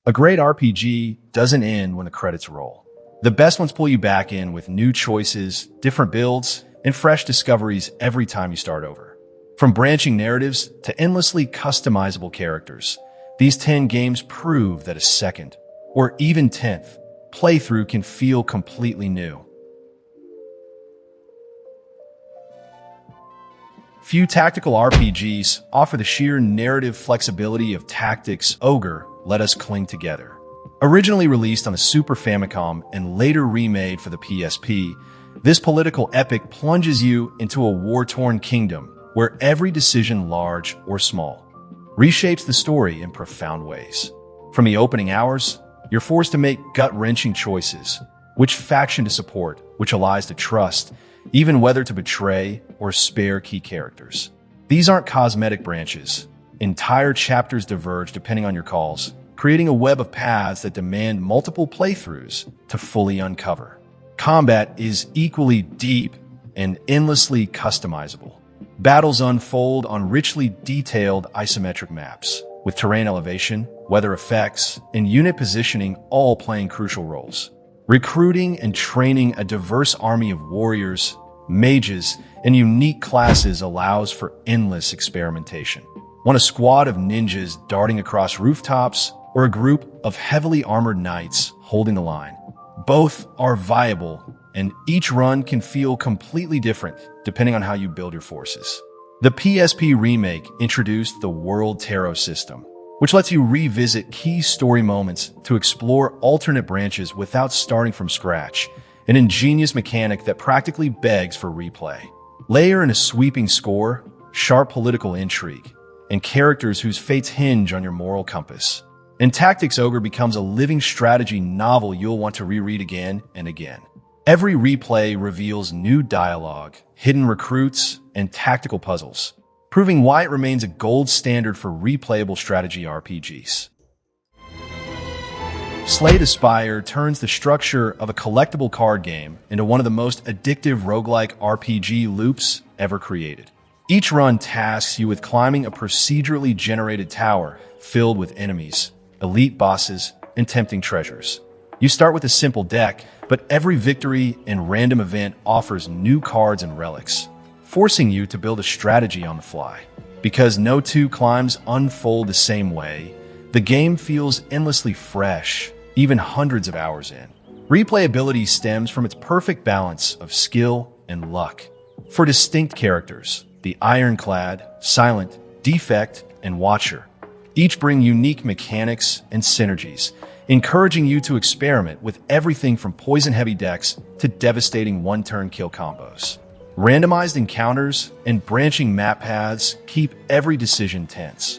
A great RPG doesn't end when the credits roll. The best ones pull you back in with new choices, different builds, and fresh discoveries every time you start over. From branching narratives to endlessly customizable characters, these 10 games prove that a second, or even 10th, playthrough can feel completely new. Few tactical RPGs offer the sheer narrative flexibility of Tactics Ogre Let Us Cling Together. Originally released on the Super Famicom and later remade for the PSP, this political epic plunges you into a war-torn kingdom where every decision, large or small, reshapes the story in profound ways. From the opening hours, you're forced to make gut-wrenching choices, which faction to support, which allies to trust, even whether to betray or spare key characters. These aren't cosmetic branches. Entire chapters diverge depending on your calls, creating a web of paths that demand multiple playthroughs to fully uncover. Combat is equally deep and endlessly customizable. Battles unfold on richly detailed isometric maps, with terrain elevation, weather effects, and unit positioning all playing crucial roles. Recruiting and training a diverse army of warriors, mages, and unique classes allows for endless experimentation. Want a squad of ninjas darting across rooftops or a group of heavily armored knights holding the line? Both are viable, and each run can feel completely different depending on how you build your forces. The PSP remake introduced the World Tarot system, which lets you revisit key story moments to explore alternate branches without starting from scratch, an ingenious mechanic that practically begs for replay. Layer in a sweeping score, sharp political intrigue, and characters whose fates hinge on your moral compass. And Tactics Ogre becomes a living strategy novel you'll want to reread again and again. Every replay reveals new dialogue, hidden recruits, and tactical puzzles, proving why it remains a gold standard for replayable strategy RPGs. Slay the Spire turns the structure of a collectible card game into one of the most addictive roguelike RPG loops ever created. Each run tasks you with climbing a procedurally generated tower filled with enemies, elite bosses, and tempting treasures. You start with a simple deck, but every victory and random event offers new cards and relics, forcing you to build a strategy on the fly. Because no two climbs unfold the same way, the game feels endlessly fresh, even hundreds of hours in. Replayability stems from its perfect balance of skill and luck. For distinct characters, the Ironclad, Silent, Defect, and Watcher each bring unique mechanics and synergies, encouraging you to experiment with everything from poison-heavy decks to devastating one-turn kill combos. Randomized encounters and branching map paths keep every decision tense.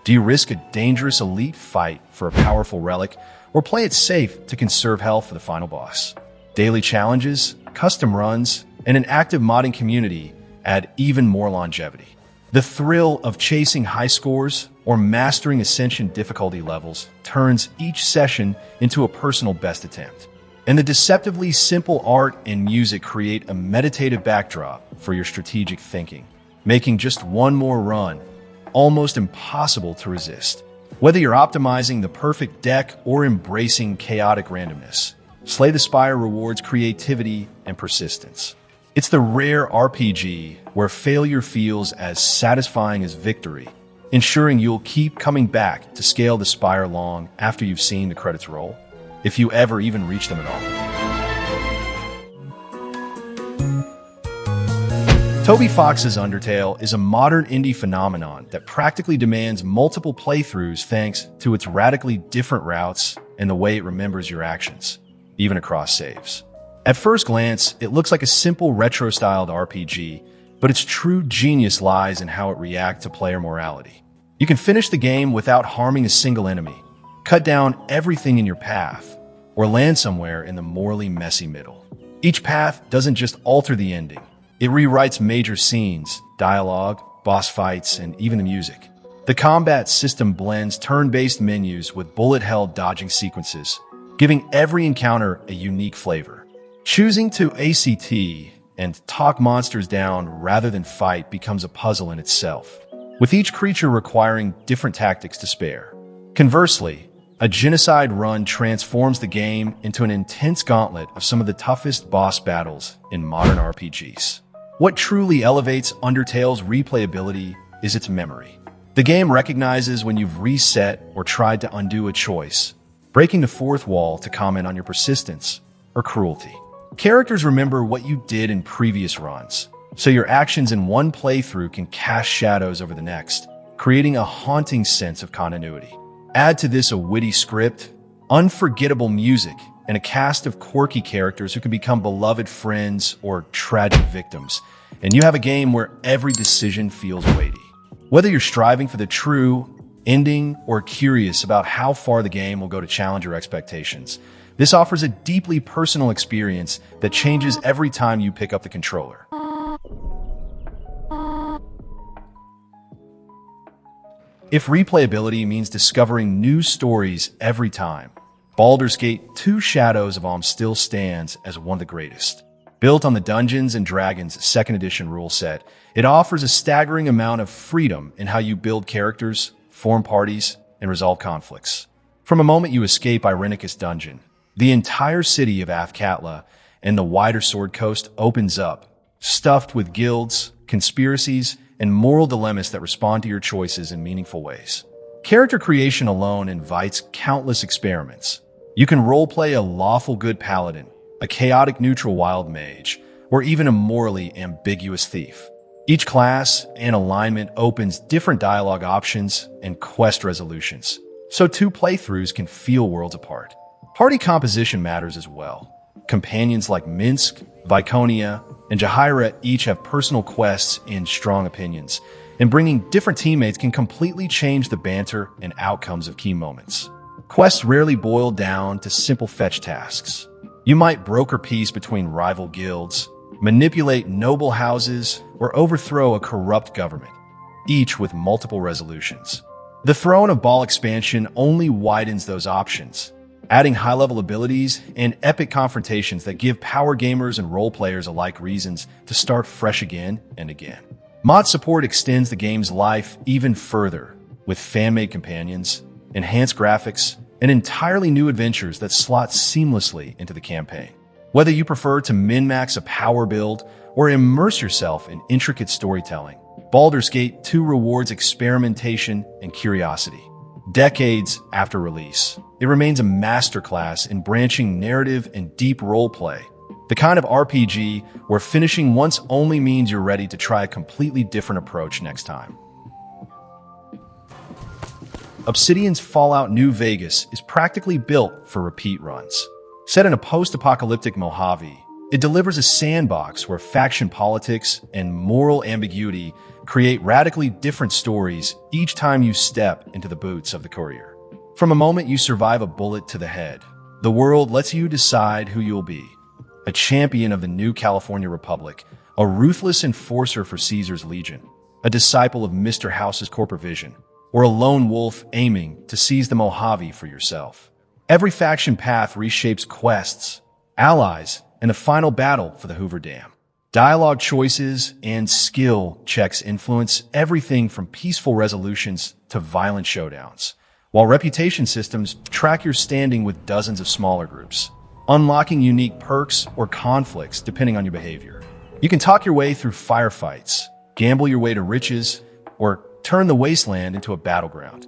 Do you risk a dangerous elite fight for a powerful relic, or play it safe to conserve health for the final boss? Daily challenges, custom runs, and an active modding community add even more longevity. The thrill of chasing high scores or mastering Ascension difficulty levels turns each session into a personal best attempt. And the deceptively simple art and music create a meditative backdrop for your strategic thinking, making just one more run almost impossible to resist. Whether you're optimizing the perfect deck or embracing chaotic randomness, Slay the Spire rewards creativity and persistence. It's the rare RPG where failure feels as satisfying as victory, ensuring you'll keep coming back to scale the Spire long after you've seen the credits roll, if you ever even reach them at all. Toby Fox's Undertale is a modern indie phenomenon that practically demands multiple playthroughs thanks to its radically different routes and the way it remembers your actions, even across saves. At first glance, it looks like a simple retro-styled RPG, but its true genius lies in how it reacts to player morality. You can finish the game without harming a single enemy, cut down everything in your path, or land somewhere in the morally messy middle. Each path doesn't just alter the ending, it rewrites major scenes, dialogue, boss fights, and even the music. The combat system blends turn-based menus with bullet-hell dodging sequences, giving every encounter a unique flavor. Choosing to ACT and talk monsters down rather than fight becomes a puzzle in itself, with each creature requiring different tactics to spare. Conversely, A genocide run transforms the game into an intense gauntlet of some of the toughest boss battles in modern RPGs. What truly elevates Undertale's replayability is its memory. The game recognizes when you've reset or tried to undo a choice, breaking the fourth wall to comment on your persistence or cruelty. Characters remember what you did in previous runs, so your actions in one playthrough can cast shadows over the next, creating a haunting sense of continuity. Add to this a witty script, unforgettable music, and a cast of quirky characters who can become beloved friends or tragic victims, and you have a game where every decision feels weighty. Whether you're striving for the true ending or curious about how far the game will go to challenge your expectations, this offers a deeply personal experience that changes every time you pick up the controller. If replayability means discovering new stories every time, Baldur's Gate 2 Shadows of Amn still stands as one of the greatest. Built on the Dungeons & Dragons 2nd Edition rule set, it offers a staggering amount of freedom in how you build characters, form parties, and resolve conflicts. From the moment you escape Irenicus Dungeon, the entire city of Athkatla and the wider Sword Coast opens up, stuffed with guilds, conspiracies, and moral dilemmas that respond to your choices in meaningful ways. Character creation alone invites countless experiments. You can roleplay a lawful good paladin, a chaotic neutral wild mage, or even a morally ambiguous thief. Each class and alignment opens different dialogue options and quest resolutions, so two playthroughs can feel worlds apart. Party composition matters as well. Companions like Minsk, Viconia, and Jahaira each have personal quests and strong opinions, and bringing different teammates can completely change the banter and outcomes of key moments. Quests rarely boil down to simple fetch tasks. You might broker peace between rival guilds, manipulate noble houses, or overthrow a corrupt government, each with multiple resolutions. The Throne of Ball expansion only widens those options, adding high-level abilities and epic confrontations that give power gamers and role players alike reasons to start fresh again and again. Mod support extends the game's life even further, with fan-made companions, enhanced graphics, and entirely new adventures that slot seamlessly into the campaign. Whether you prefer to min-max a power build or immerse yourself in intricate storytelling, Baldur's Gate 2 rewards experimentation and curiosity. Decades after release, it remains a masterclass in branching narrative and deep roleplay, the kind of RPG where finishing once only means you're ready to try a completely different approach next time. Obsidian's Fallout New Vegas is practically built for repeat runs. Set in a post-apocalyptic Mojave, it delivers a sandbox where faction politics and moral ambiguity create radically different stories each time you step into the boots of the courier. From the moment you survive a bullet to the head, the world lets you decide who you'll be. A champion of the new California Republic, a ruthless enforcer for Caesar's Legion, a disciple of Mr. House's corporate vision, or a lone wolf aiming to seize the Mojave for yourself. Every faction path reshapes quests, allies, and the final battle for the Hoover Dam. Dialogue choices and skill checks influence everything from peaceful resolutions to violent showdowns, while reputation systems track your standing with dozens of smaller groups, unlocking unique perks or conflicts depending on your behavior. You can talk your way through firefights, gamble your way to riches, or turn the wasteland into a battleground.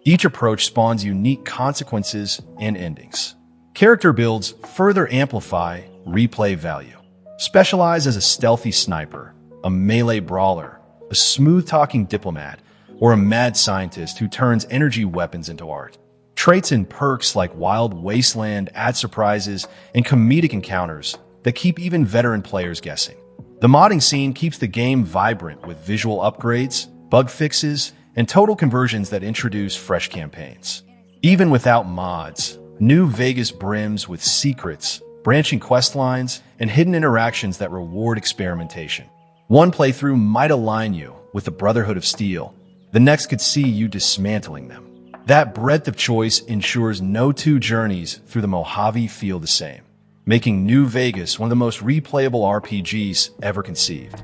Each approach spawns unique consequences and endings. Character builds further amplify replay value. Specialize as a stealthy sniper, a melee brawler, a smooth-talking diplomat, or a mad scientist who turns energy weapons into art. Traits and perks like wild wasteland add surprises and comedic encounters that keep even veteran players guessing. The modding scene keeps the game vibrant with visual upgrades, bug fixes, and total conversions that introduce fresh campaigns. Even without mods, New Vegas brims with secrets, branching quest lines, and hidden interactions that reward experimentation. One playthrough might align you with the Brotherhood of Steel. The next could see you dismantling them. That breadth of choice ensures no two journeys through the Mojave feel the same, making New Vegas one of the most replayable RPGs ever conceived.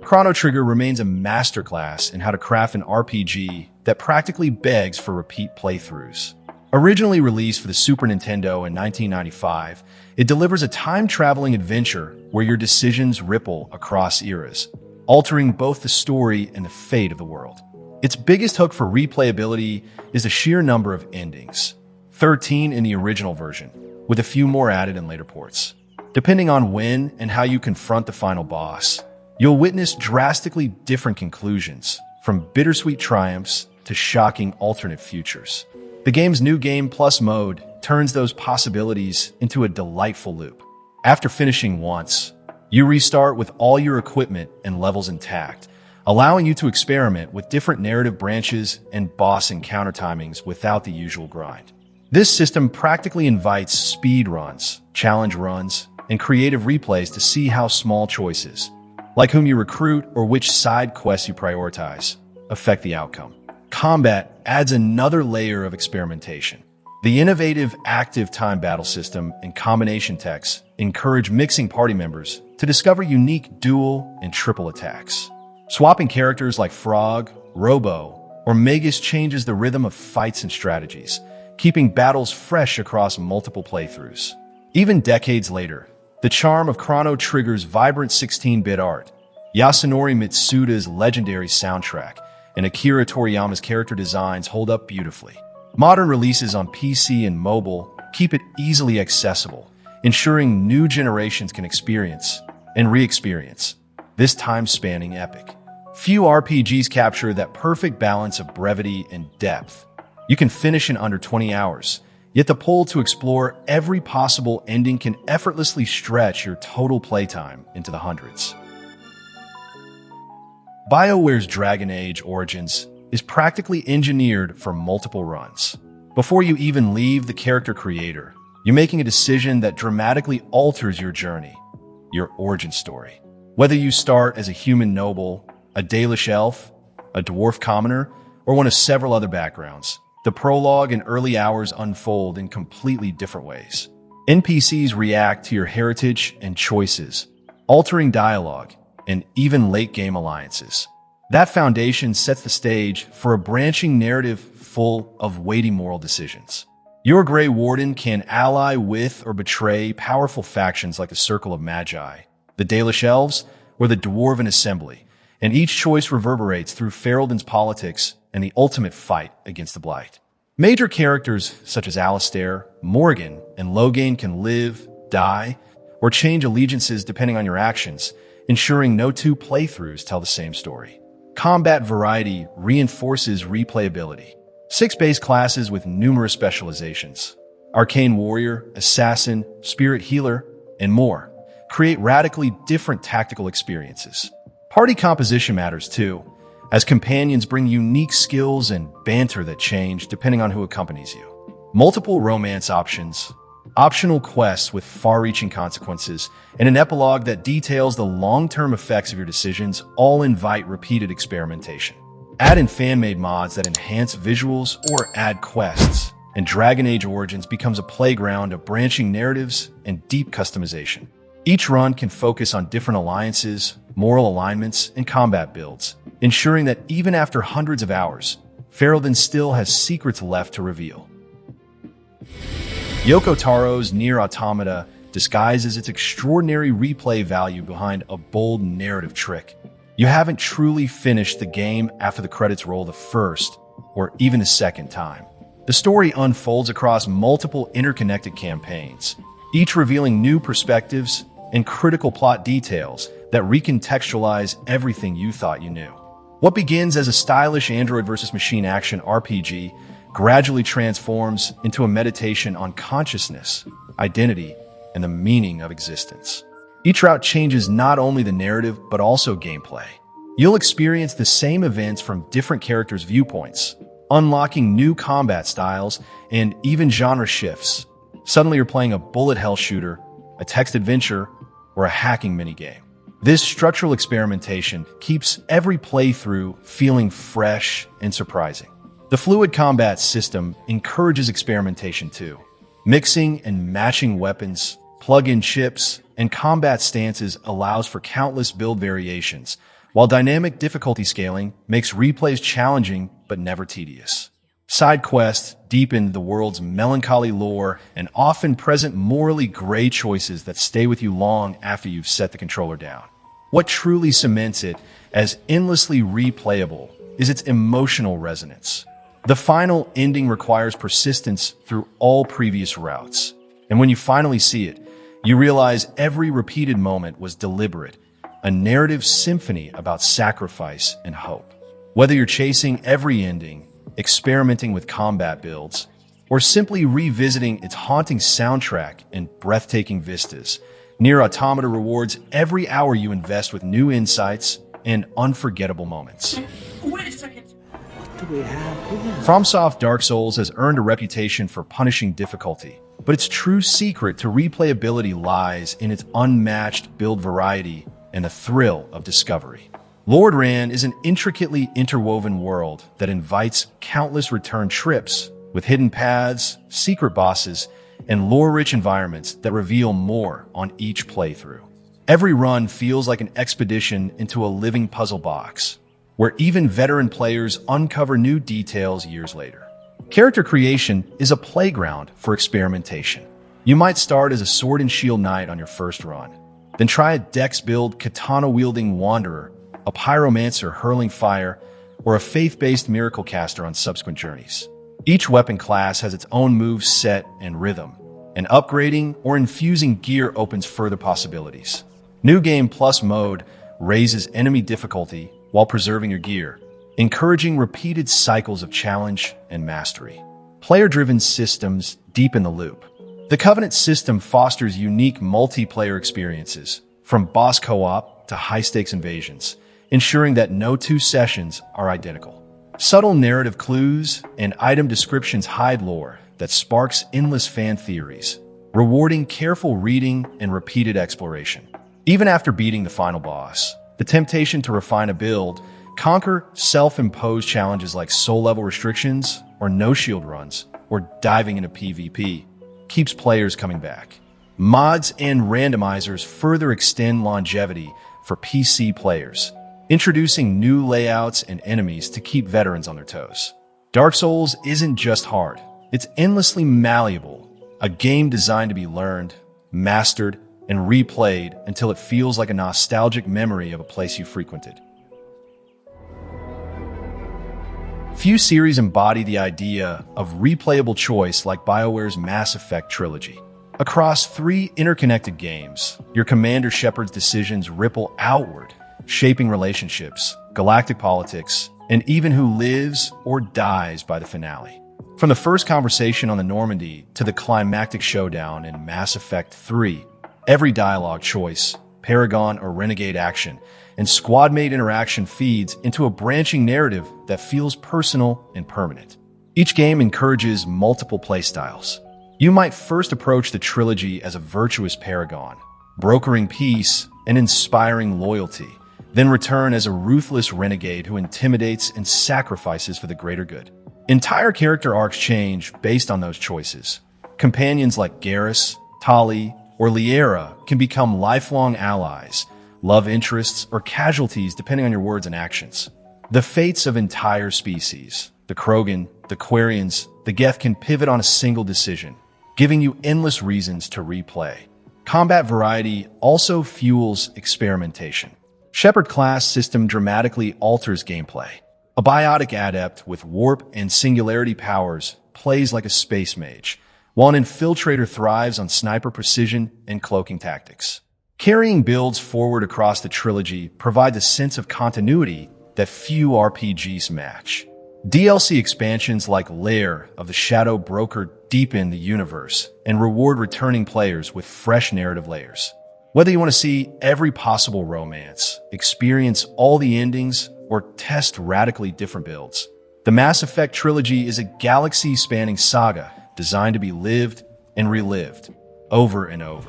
Chrono Trigger remains a masterclass in how to craft an RPG that practically begs for repeat playthroughs. Originally released for the Super Nintendo in 1995, it delivers a time-traveling adventure where your decisions ripple across eras, altering both the story and the fate of the world. Its biggest hook for replayability is the sheer number of endings, 13 in the original version, with a few more added in later ports. Depending on when and how you confront the final boss, you'll witness drastically different conclusions, from bittersweet triumphs to shocking alternate futures. The game's New Game Plus mode turns those possibilities into a delightful loop. After finishing once, you restart with all your equipment and levels intact, allowing you to experiment with different narrative branches and boss encounter timings without the usual grind. This system practically invites speed runs, challenge runs, and creative replays to see how small choices, like whom you recruit or which side quests you prioritize, affect the outcome. Combat adds another layer of experimentation. The innovative active time battle system and combination techs encourage mixing party members to discover unique dual and triple attacks. Swapping characters like Frog, Robo, or Magus changes the rhythm of fights and strategies, keeping battles fresh across multiple playthroughs. Even decades later, the charm of Chrono Trigger's vibrant 16-bit art, Yasunori Mitsuda's legendary soundtrack, and Akira Toriyama's character designs hold up beautifully. Modern releases on PC and mobile keep it easily accessible, ensuring new generations can experience and re-experience this time-spanning epic. Few RPGs capture that perfect balance of brevity and depth. You can finish in under 20 hours, yet the pull to explore every possible ending can effortlessly stretch your total playtime into the hundreds. BioWare's Dragon Age Origins is practically engineered for multiple runs. Before you even leave the character creator, you're making a decision that dramatically alters your journey, your origin story. Whether you start as a human noble, a Dalish elf, a dwarf commoner, or one of several other backgrounds, the prologue and early hours unfold in completely different ways. NPCs react to your heritage and choices, altering dialogue and even late-game alliances. That foundation sets the stage for a branching narrative full of weighty moral decisions. Your Grey Warden can ally with or betray powerful factions like the Circle of Magi, the Dalish Elves, or the Dwarven Assembly, and each choice reverberates through Ferelden's politics and the ultimate fight against the Blight. Major characters such as Alistair, Morgan, and Loghain can live, die, or change allegiances depending on your actions, ensuring no two playthroughs tell the same story. Combat variety reinforces replayability. 6 base classes with numerous specializations, Arcane Warrior, Assassin, Spirit Healer, and more, create radically different tactical experiences. Party composition matters too, as companions bring unique skills and banter that change depending on who accompanies you. Multiple romance options, optional quests with far-reaching consequences, and an epilogue that details the long-term effects of your decisions all invite repeated experimentation. Add in fan-made mods that enhance visuals or add quests, and Dragon Age Origins becomes a playground of branching narratives and deep customization. Each run can focus on different alliances, moral alignments, and combat builds, ensuring that even after hundreds of hours, Ferelden still has secrets left to reveal. Yoko Taro's Nier Automata disguises its extraordinary replay value behind a bold narrative trick. You haven't truly finished the game after the credits roll the first, or even the second time. The story unfolds across multiple interconnected campaigns, each revealing new perspectives and critical plot details that recontextualize everything you thought you knew. What begins as a stylish android versus machine action RPG gradually transforms into a meditation on consciousness, identity, and the meaning of existence. Each route changes not only the narrative, but also gameplay. You'll experience the same events from different characters' viewpoints, unlocking new combat styles and even genre shifts. Suddenly you're playing a bullet hell shooter, a text adventure, or a hacking minigame. This structural experimentation keeps every playthrough feeling fresh and surprising. The fluid combat system encourages experimentation too. Mixing and matching weapons, plug-in chips, and combat stances allows for countless build variations, while dynamic difficulty scaling makes replays challenging but never tedious. Side quests deepen the world's melancholy lore and often present morally gray choices that stay with you long after you've set the controller down. What truly cements it as endlessly replayable is its emotional resonance. The final ending requires persistence through all previous routes. And when you finally see it, you realize every repeated moment was deliberate, a narrative symphony about sacrifice and hope. Whether you're chasing every ending, experimenting with combat builds, or simply revisiting its haunting soundtrack and breathtaking vistas, Nier Automata rewards every hour you invest with new insights and unforgettable moments. Wait a second. What do we have here? FromSoft Dark Souls has earned a reputation for punishing difficulty, but its true secret to replayability lies in its unmatched build variety and the thrill of discovery. Lord Ran is an intricately interwoven world that invites countless return trips with hidden paths, secret bosses, and lore-rich environments that reveal more on each playthrough. Every run feels like an expedition into a living puzzle box, where even veteran players uncover new details years later. Character creation is a playground for experimentation. You might start as a sword and shield knight on your first run, then try a dex build katana-wielding wanderer, a pyromancer hurling fire, or a faith-based miracle caster on subsequent journeys. Each weapon class has its own move set and rhythm, and upgrading or infusing gear opens further possibilities. New Game Plus mode raises enemy difficulty while preserving your gear, encouraging repeated cycles of challenge and mastery. Player-driven systems deepen the loop. The Covenant system fosters unique multiplayer experiences, from boss co-op to high-stakes invasions, ensuring that no two sessions are identical. Subtle narrative clues and item descriptions hide lore that sparks endless fan theories, rewarding careful reading and repeated exploration. Even after beating the final boss, the temptation to refine a build, conquer self-imposed challenges like soul-level restrictions or no-shield runs, or diving into PvP, keeps players coming back. Mods and randomizers further extend longevity for PC players, introducing new layouts and enemies to keep veterans on their toes. Dark Souls isn't just hard, it's endlessly malleable, a game designed to be learned, mastered, and replayed until it feels like a nostalgic memory of a place you frequented. Few series embody the idea of replayable choice like BioWare's Mass Effect trilogy. Across 3 interconnected games, your Commander Shepard's decisions ripple outward, shaping relationships, galactic politics, and even who lives or dies by the finale. From the first conversation on the Normandy to the climactic showdown in Mass Effect 3, every dialogue choice, Paragon or Renegade action, and squad-mate interaction feeds into a branching narrative that feels personal and permanent. Each game encourages multiple playstyles. You might first approach the trilogy as a virtuous Paragon, brokering peace and inspiring loyalty, then return as a ruthless renegade who intimidates and sacrifices for the greater good. Entire character arcs change based on those choices. Companions like Garrus, Tali, or Liera can become lifelong allies, love interests, or casualties depending on your words and actions. The fates of entire species, the Krogan, the Quarians, the Geth, can pivot on a single decision, giving you endless reasons to replay. Combat variety also fuels experimentation. Shepard class system dramatically alters gameplay. A biotic adept with warp and singularity powers plays like a space mage, while an infiltrator thrives on sniper precision and cloaking tactics. Carrying builds forward across the trilogy provides a sense of continuity that few RPGs match. DLC expansions like Lair of the Shadow Broker deepen the universe and reward returning players with fresh narrative layers. Whether you want to see every possible romance, experience all the endings, or test radically different builds, the Mass Effect trilogy is a galaxy-spanning saga designed to be lived and relived over and over.